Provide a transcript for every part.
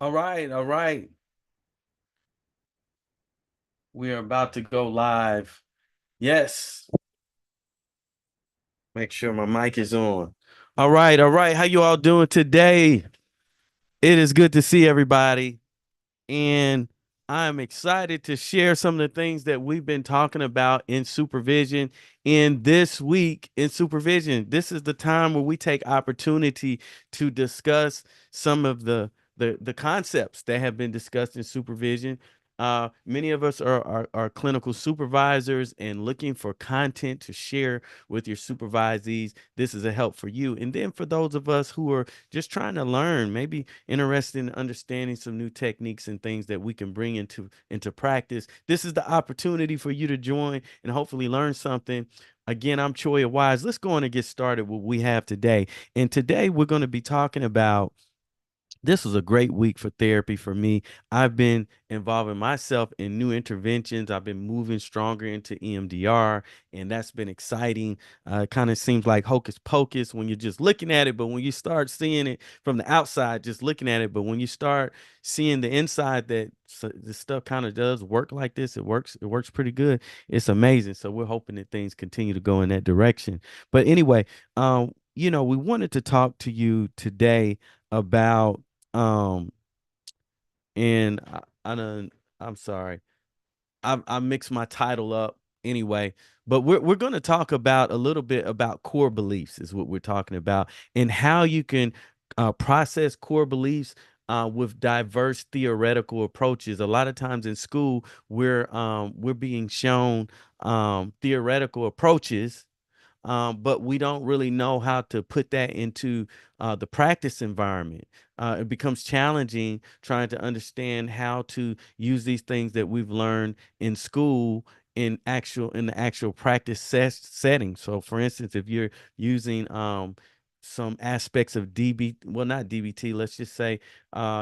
All right, all right. We are about to go live. Yes. Make sure my mic is on. All right, all right. How you all doing today? It is good to see everybody. And I'm excited to share some of the things that we've been talking about in supervision. In this week in supervision, this is the time where we take opportunity to discuss some of the concepts that have been discussed in supervision. Many of us are clinical supervisors and looking for content to share with your supervisees. This is a help for you. And then for those of us who are just trying to learn, maybe interested in understanding some new techniques and things that we can bring into practice, this is the opportunity for you to join and hopefully learn something. Again, I'm Choya Wise. Let's go on and get started with what we have today. And today we're going to be talking about, this was a great week for therapy for me. I've been involving myself in new interventions. I've been moving stronger into EMDR, and that's been exciting. It kind of seems like hocus pocus when you're just looking at it, but when you start seeing it from the outside, just looking at it, but when you start seeing the inside that this stuff kind of does work like this, it works. It works pretty good. It's amazing. So we're hoping that things continue to go in that direction. But anyway, we wanted to talk to you today about um, and I done, I'm sorry. I mixed my title up anyway, but we're going to talk about a little bit about core beliefs is what we're talking about, and how you can process core beliefs with diverse theoretical approaches. A lot of times in school, we're being shown theoretical approaches, but we don't really know how to put that into the practice environment. It becomes challenging trying to understand how to use these things that we've learned in school in the actual practice setting. So, for instance, if you're using some aspects of well, not DBT, let's just say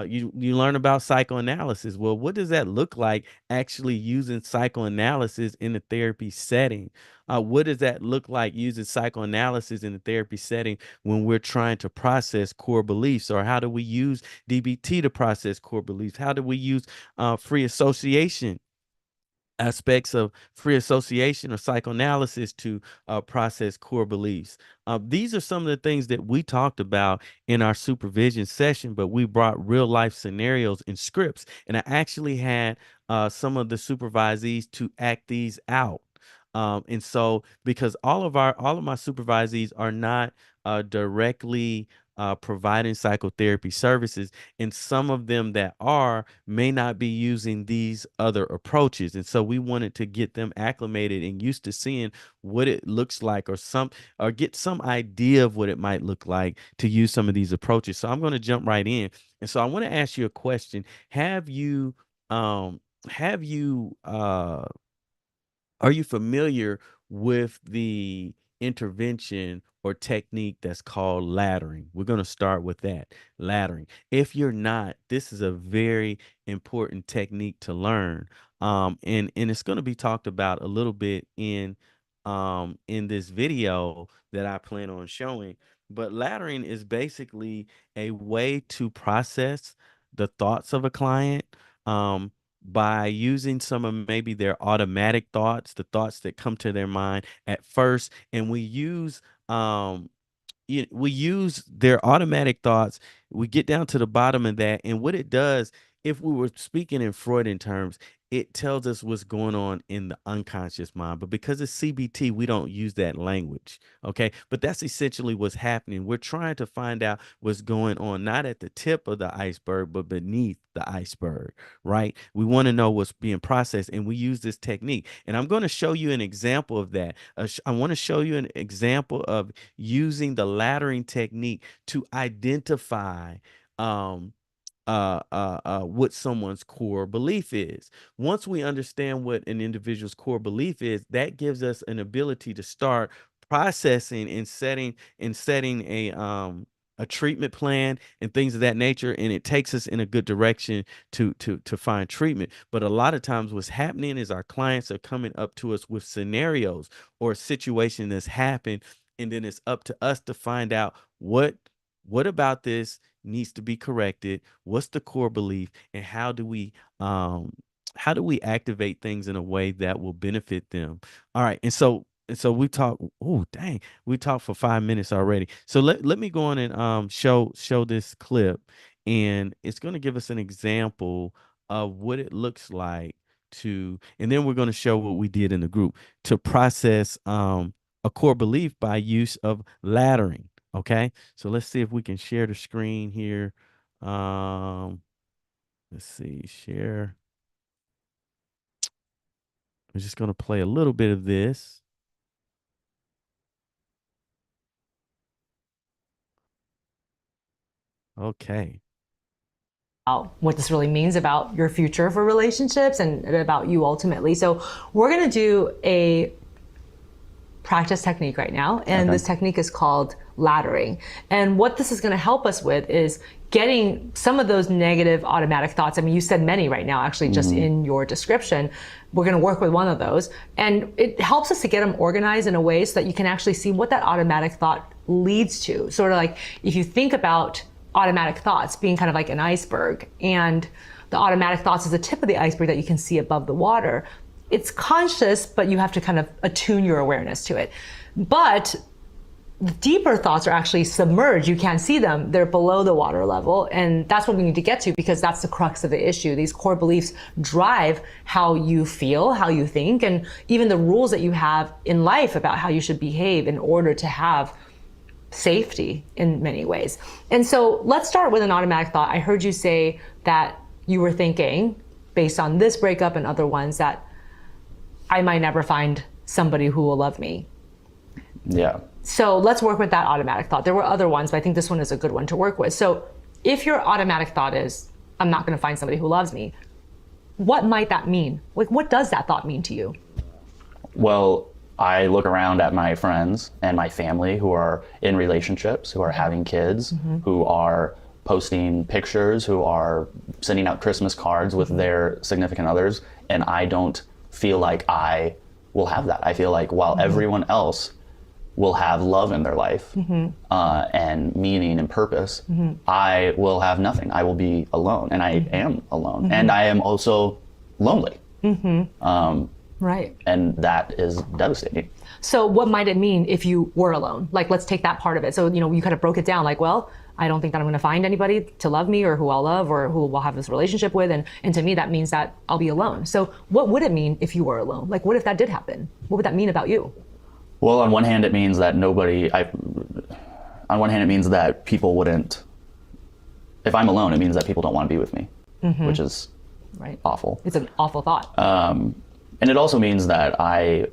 you learn about psychoanalysis. Well, what does that look like actually using psychoanalysis in a therapy setting? What does that look like using psychoanalysis in a therapy setting when we're trying to process core beliefs? Or how do we use DBT to process core beliefs? How do we use free association? Aspects of free association or psychoanalysis to process core beliefs. These are some of the things that we talked about in our supervision session, but we brought real life scenarios and scripts. And I actually had some of the supervisees to act these out. And so, because all of my supervisees are not directly providing psychotherapy services, and some of them that are may not be using these other approaches. And so we wanted to get them acclimated and used to seeing what it looks like, or get some idea of what it might look like to use some of these approaches. So I'm going to jump right in. And so I want to ask you a question. Um have you are you familiar with the intervention or technique that's called laddering? We're going to start with that, laddering. If you're not, this is a very important technique to learn. And it's going to be talked about a little bit in this video that I plan on showing. But laddering is basically a way to process the thoughts of a client. By using some of maybe their automatic thoughts, the thoughts that come to their mind at first, and um we use their automatic thoughts. We get down to the bottom of that, and what it does, if we were speaking in Freudian terms, it tells us what's going on in the unconscious mind. But because it's CBT, we don't use that language. Okay, but that's essentially what's happening. We're trying to find out what's going on, not at the tip of the iceberg, but beneath the iceberg. Right? We want to know what's being processed, and we use this technique. And I'm going to show you an example of that. I want to show you an example of using the laddering technique to identify um, what someone's core belief is. Once we understand what an individual's core belief is, that gives us an ability to start processing and setting a treatment plan and things of that nature, and it takes us in a good direction to find treatment. But a lot of times what's happening is our clients are coming up to us with scenarios or a situation that's happened, and then it's up to us to find out what what about this needs to be corrected? What's the core belief, and how do we activate things in a way that will benefit them? All right, and so we talk. Oh, dang, we talked for 5 minutes already. So let me go on and show this clip, and it's going to give us an example of what it looks like to, and then we're going to show what we did in the group to process a core belief by use of laddering. Okay, so let's see if we can share the screen here. Let's see, share. I'm just going to play a little bit of this. Okay. About what this really means about your future for relationships and about you ultimately. So we're going to do a practice technique right now, and this technique is called laddering. And what this is going to help us with is getting some of those negative automatic thoughts. I mean, you said many right now, actually, just in your description. We're going to work with one of those, and it helps us to get them organized in a way so that you can actually see what that automatic thought leads to. Sort of like if you think about automatic thoughts being kind of like an iceberg, and the automatic thoughts is the tip of the iceberg that you can see above the water. It's conscious, but you have to kind of attune your awareness to it. But the deeper thoughts are actually submerged. You can't see them. They're below the water level. And that's what we need to get to, because that's the crux of the issue. These core beliefs drive how you feel, how you think, and even the rules that you have in life about how you should behave in order to have safety in many ways. And so let's start with an automatic thought. I heard you say that you were thinking, based on this breakup and other ones, that I might never find somebody who will love me. Yeah. So let's work with that automatic thought. There were other ones, but I think this one is a good one to work with. So if your automatic thought is, I'm not going to find somebody who loves me, what might that mean? Like, what does that thought mean to you? Well, I look around at my friends and my family who are in relationships, who are having kids, who are posting pictures, who are sending out Christmas cards with their significant others, and I don't feel like I will have that. I feel like while everyone else will have love in their life and meaning and purpose, I will have nothing. I will be alone, and I am alone, and I am also lonely. Right. And that is devastating. So what might it mean if you were alone? Like, let's take that part of it. So, you kind of broke it down like, well, I don't think that I'm going to find anybody to love me or who I'll love or who we'll have this relationship with. And to me, that means that I'll be alone. So what would it mean if you were alone? Like, what if that did happen? What would that mean about you? Well, on one hand, it means that on one hand, it means that people wouldn't, if I'm alone, it means that people don't want to be with me, which is awful. It's an awful thought. And it also means that I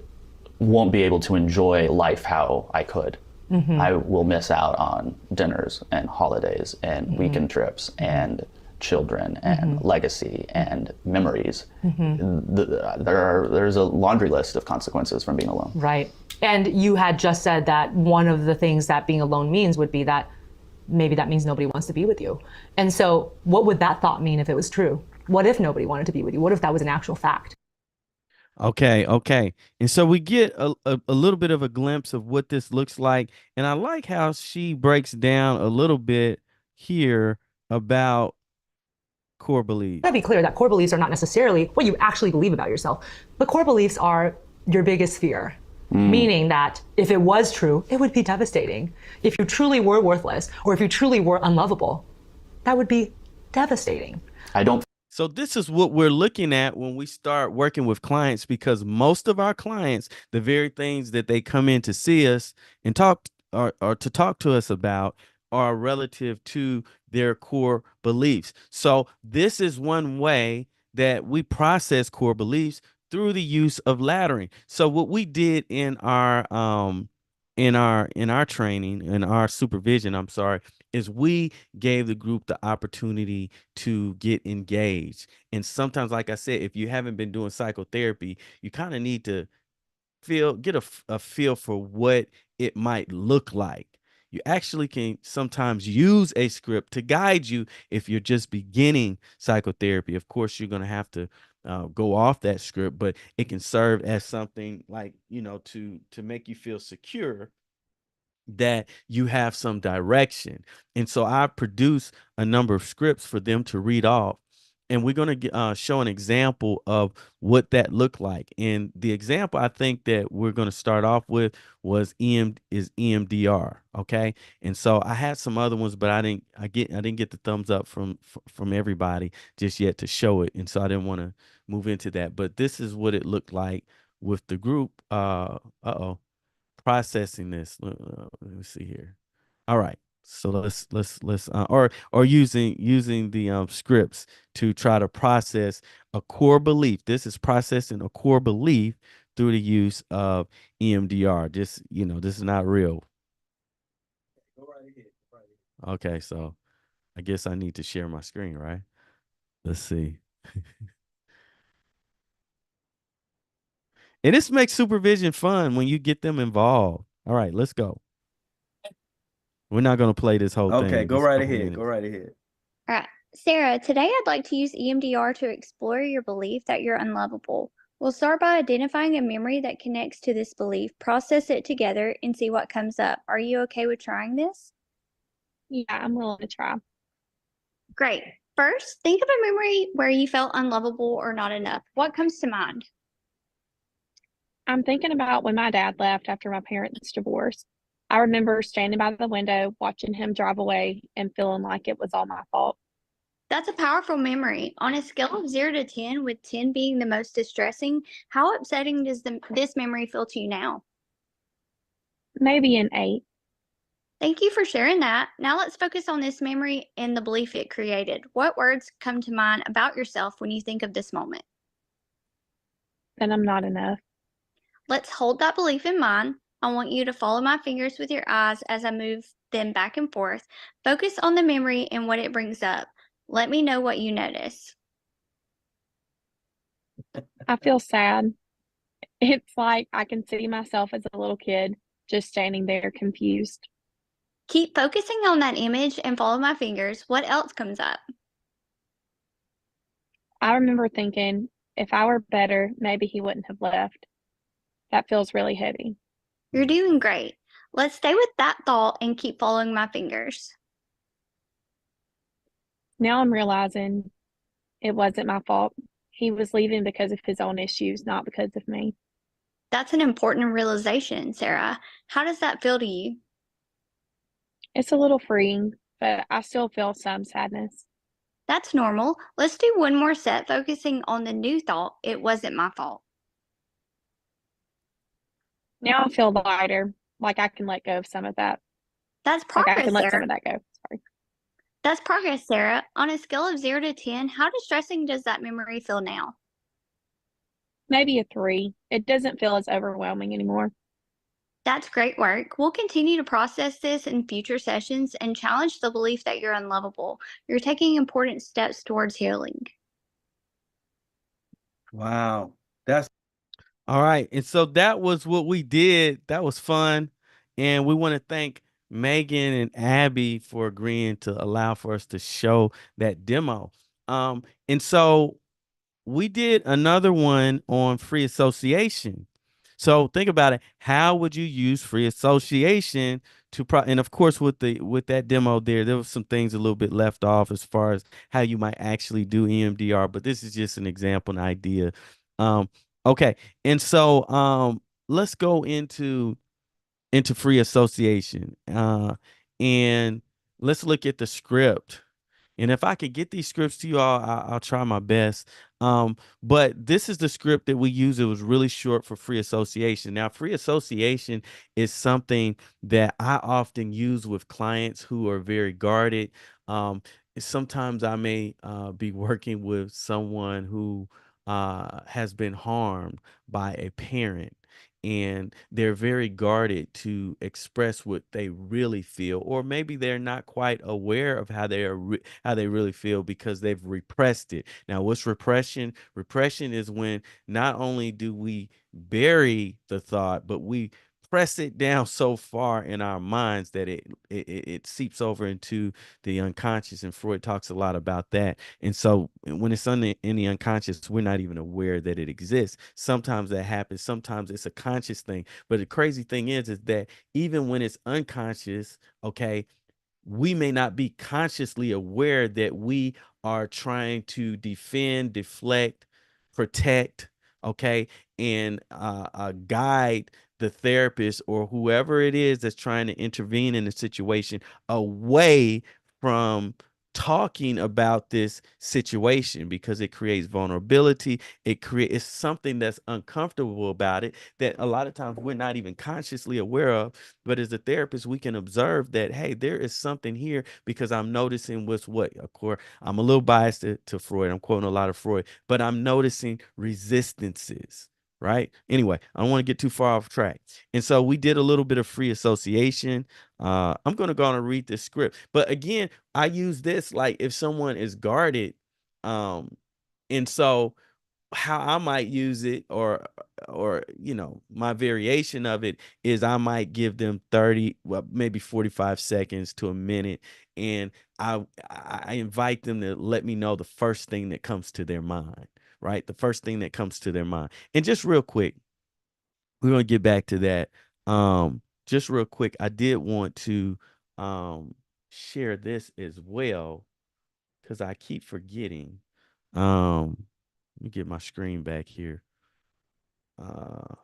won't be able to enjoy life how I could. I will miss out on dinners and holidays and weekend trips and children and legacy and memories. There's a laundry list of consequences from being alone. Right. And you had just said that one of the things that being alone means would be that maybe that means nobody wants to be with you. And so what would that thought mean if it was true? What if nobody wanted to be with you? What if that was an actual fact? Okay. And so we get a little bit of a glimpse of what this looks like. And I like how she breaks down a little bit here about core beliefs. I want to be clear that core beliefs are not necessarily what you actually believe about yourself, but core beliefs are your biggest fear. Meaning that if it was true, it would be devastating. If you truly were worthless, or if you truly were unlovable, that would be devastating. So this is what we're looking at when we start working with clients, because most of our clients, the very things that they come in to see us and talk or to talk to us about are relative to their core beliefs. So this is one way that we process core beliefs, through the use of laddering. So what we did in our training, in our supervision, I'm sorry, is we gave the group the opportunity to get engaged. And sometimes, like I said, if you haven't been doing psychotherapy, you kind of need to get a feel for what it might look like. You actually can sometimes use a script to guide you if you're just beginning psychotherapy. Of course, you're going to have to go off that script, but it can serve as something like, to make you feel secure that you have some direction. And so I produce a number of scripts for them to read off. And we're going to show an example of what that looked like. And the example I think that we're going to start off with was EMDR. Okay. And so I had some other ones, but I didn't get the thumbs up from everybody just yet to show it. And so I didn't want to move into that. But this is what it looked like with the group. Processing this. Let me see here. All right. So let's or using the scripts to try to process a core belief. This is processing a core belief through the use of EMDR. This this is not real. Go right ahead. Okay, so I guess I need to share my screen, right? Let's see. And this makes supervision fun when you get them involved. All right, let's go. We're not going to play this whole thing. Okay, go It's a right couple ahead. minutes. Go right ahead. All right. Sarah, today I'd like to use EMDR to explore your belief that you're unlovable. We'll start by identifying a memory that connects to this belief, process it together, and see what comes up. Are you okay with trying this? Yeah, I'm willing to try. Great. First, think of a memory where you felt unlovable or not enough. What comes to mind? I'm thinking about when my dad left after my parents' divorce. I remember standing by the window, watching him drive away, and feeling like it was all my fault. That's a powerful memory. On a scale of 0 to 10, with 10 being the most distressing, how upsetting does this memory feel to you now? Maybe an 8. Thank you for sharing that. Now let's focus on this memory and the belief it created. What words come to mind about yourself when you think of this moment? Then I'm not enough. Let's hold that belief in mind. I want you to follow my fingers with your eyes as I move them back and forth. Focus on the memory and what it brings up. Let me know what you notice. I feel sad. It's like I can see myself as a little kid just standing there confused. Keep focusing on that image and follow my fingers. What else comes up? I remember thinking, if I were better, maybe he wouldn't have left. That feels really heavy. You're doing great. Let's stay with that thought and keep following my fingers. Now I'm realizing it wasn't my fault. He was leaving because of his own issues, not because of me. That's an important realization, Sarah. How does that feel to you? It's a little freeing, but I still feel some sadness. That's normal. Let's do one more set focusing on the new thought, it wasn't my fault. Now I feel lighter, like I can let go of some of that. That's Like I progress, can let some Sarah. of that go. Sorry. That's progress, Sarah. On a scale of 0 to 10, how distressing does that memory feel now? Maybe a 3. It doesn't feel as overwhelming anymore. That's great work. We'll continue to process this in future sessions and challenge the belief that you're unlovable. You're taking important steps towards healing. Wow. That's All right. And so that was what we did. That was fun. And we want to thank Megan and Abby for agreeing to allow for us to show that demo. And so we did another one on free association. So think about it. How would you use free association to and of course with that demo there was some things a little bit left off as far as how you might actually do EMDR, but this is just an example, an idea. Okay. And so let's go into free association. And let's look at the script. And if I could get these scripts to you all, I'll try my best. But this is the script that we use. It was really short for free association. Now, free association is something that I often use with clients who are very guarded. Sometimes I may be working with someone who has been harmed by a parent, and they're very guarded to express what they really feel, or maybe they're not quite aware of how they really feel because they've repressed it. Now, what's repression? Repression is when not only do we bury the thought, but we press it down so far in our minds that it seeps over into the unconscious, and Freud talks a lot about that. And so when it's in the unconscious, we're not even aware that it exists. Sometimes that happens, sometimes it's a conscious thing. But the crazy thing is that even when it's unconscious, okay, we may not be consciously aware that we are trying to defend, deflect, protect, okay, and guide the therapist or whoever it is that's trying to intervene in the situation away from talking about this situation, because it creates vulnerability. It creates something that's uncomfortable about it that a lot of times we're not even consciously aware of. But as a therapist, we can observe that, hey, there is something here, because I'm noticing what, of course, I'm a little biased to Freud. I'm quoting a lot of Freud, but I'm noticing resistances. Right. Anyway, I don't want to get too far off track. And so we did a little bit of free association. I'm going to go on and read this script. But again, I use this like if someone is guarded. And so how I might use it, or my variation of it is I might give them 30, well, maybe 45 seconds to a minute, and I invite them to let me know the first thing that comes to their mind, right? The first thing that comes to their mind. And just real quick, we're going to get back to that. Just real quick, I did want to share this as well, because I keep forgetting. Let me get my screen back here. Uh,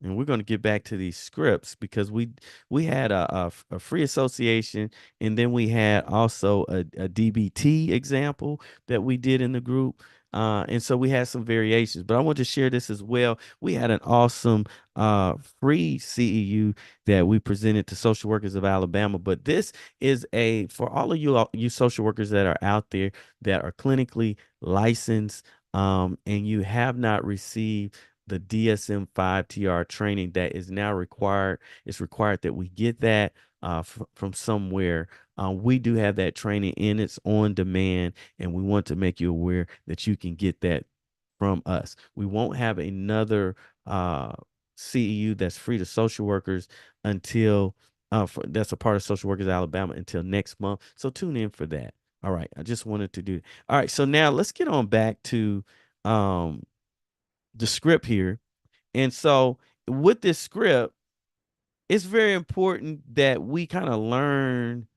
and we're going to get back to these scripts, because we had a free association, and then we had also a DBT example that we did in the group. And so we had some variations, but I want to share this as well. We had an awesome free CEU that we presented to social workers of Alabama. But this is for all of you social workers that are out there that are clinically licensed, and you have not received the DSM-5 TR training that is now required. It's required that we get that from somewhere. We do have that training, and it's on demand, and we want to make you aware that you can get that from us. We won't have another CEU that's free to social workers until that's a part of Social Workers Alabama until next month. So tune in for that. All right. I just wanted to do. All right. So now let's get on back to the script here. And so with this script, it's very important that we kind of learn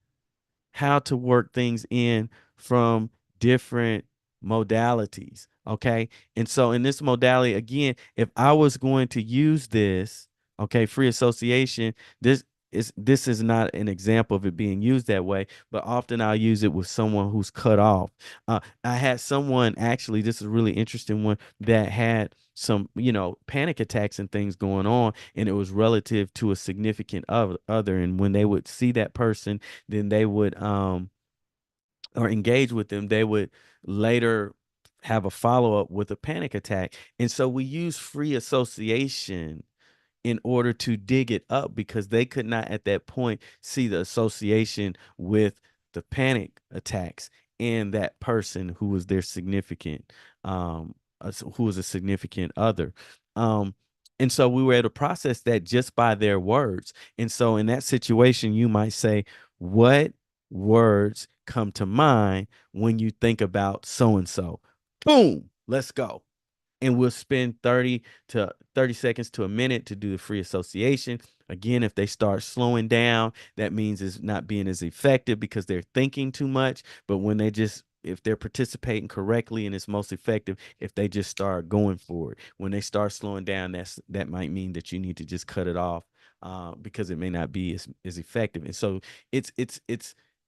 how to work things in from different modalities. Okay. And so in this modality, again, if I was going to use this, okay, free association, this is not an example of it being used that way, but often I'll use it with someone who's cut off. I had someone, actually, this is a really interesting one, that had some, panic attacks and things going on, and it was relative to a significant other. And when they would see that person, then they would or engage with them, they would later have a follow-up with a panic attack. And so we use free association in order to dig it up, because they could not at that point see the association with the panic attacks in that person who was their significant who was a significant other. And so we were able to process that just by their words. And so in that situation, you might say, what words come to mind when you think about so and so? Boom, let's go. And we'll spend 30 seconds to a minute to do the free association. Again, if they start slowing down, that means it's not being as effective because they're thinking too much. But if they're participating correctly, and it's most effective if they just start going for it. When they start slowing down, that might mean that you need to just cut it off, because it may not be as effective. And so it's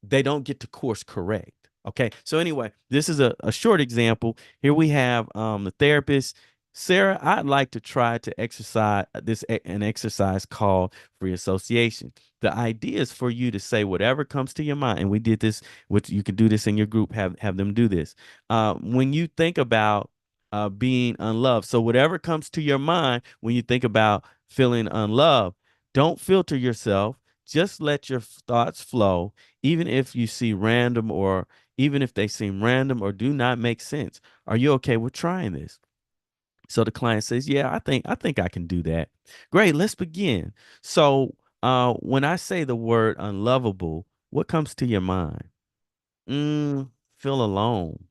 they don't get to course correct. Okay. So anyway, this is a short example. Here we have the therapist. Sarah, I'd like to try to exercise an exercise called free association. The idea is for you to say whatever comes to your mind. And we did this you can do this in your group, have them do this. When you think about being unloved. So whatever comes to your mind when you think about feeling unloved, don't filter yourself. Just let your thoughts flow, even if you see random, or even if they seem random or do not make sense. Are you okay with trying this? So the client says, yeah, I think I can do that. Great, let's begin. So when I say the word unlovable, what comes to your mind? Feel alone,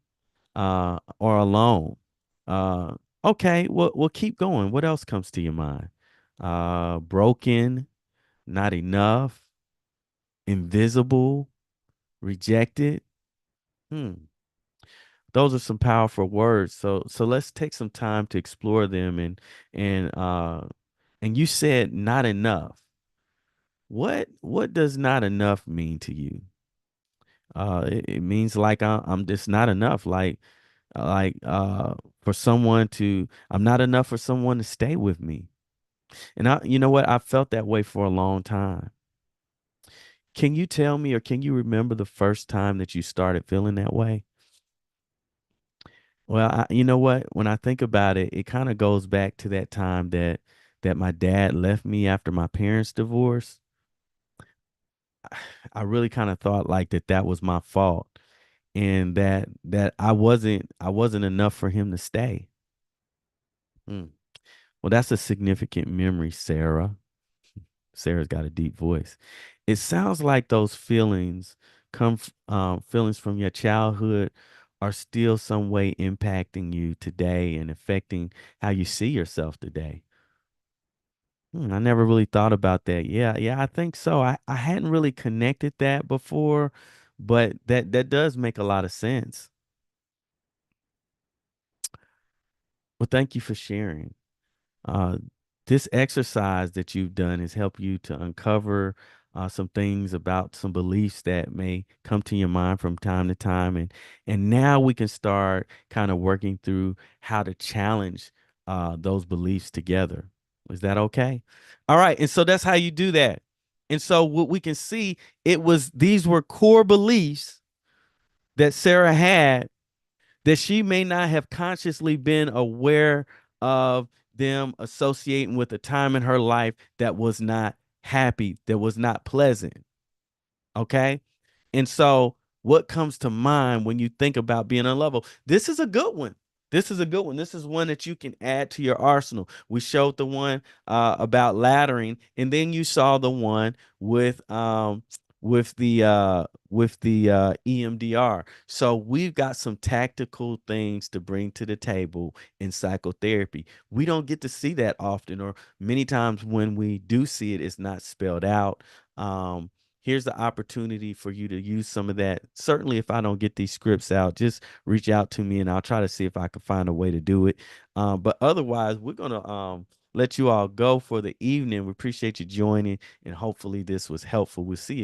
or alone. Uh, okay, we'll keep going. What else comes to your mind? Broken, not enough, invisible, rejected. Hmm. Those are some powerful words. So let's take some time to explore them, and you said not enough. What does not enough mean to you? It means like I'm just not enough. Like for someone to I'm not enough for someone to stay with me. And you know what? I felt that way for a long time. Can you tell me, or can you remember the first time that you started feeling that way? Well, you know what? When I think about it, it kind of goes back to that time that my dad left me after my parents' divorce. I really kind of thought like that was my fault, and that I wasn't enough for him to stay. Mm. Well, that's a significant memory, Sarah. Sarah's got a deep voice. It sounds like those feelings from your childhood are still some way impacting you today and affecting how you see yourself today. I never really thought about that. Yeah, I think so. I hadn't really connected that before, but that does make a lot of sense. Well, thank you for sharing. Uh, this exercise that you've done has helped you to uncover some things about some beliefs that may come to your mind from time to time, and now we can start kind of working through how to challenge those beliefs together. Is that okay? All right, and so that's how you do that. And so what we can see, these were core beliefs that Sarah had that she may not have consciously been aware of them associating with a time in her life that was not happy, that was not pleasant. Okay. And so, what comes to mind when you think about being unlovable? This is a good one. This is a good one. This is one that you can add to your arsenal. We showed the one about laddering, and then you saw the one with the EMDR. So we've got some tactical things to bring to the table in psychotherapy. We don't get to see that often, or many times when we do see it, it's not spelled out. Here's the opportunity for you to use some of that. Certainly, if I don't get these scripts out, just reach out to me and I'll try to see if I can find a way to do it. But otherwise, we're going to let you all go for the evening. We appreciate you joining, and hopefully this was helpful. We'll see you.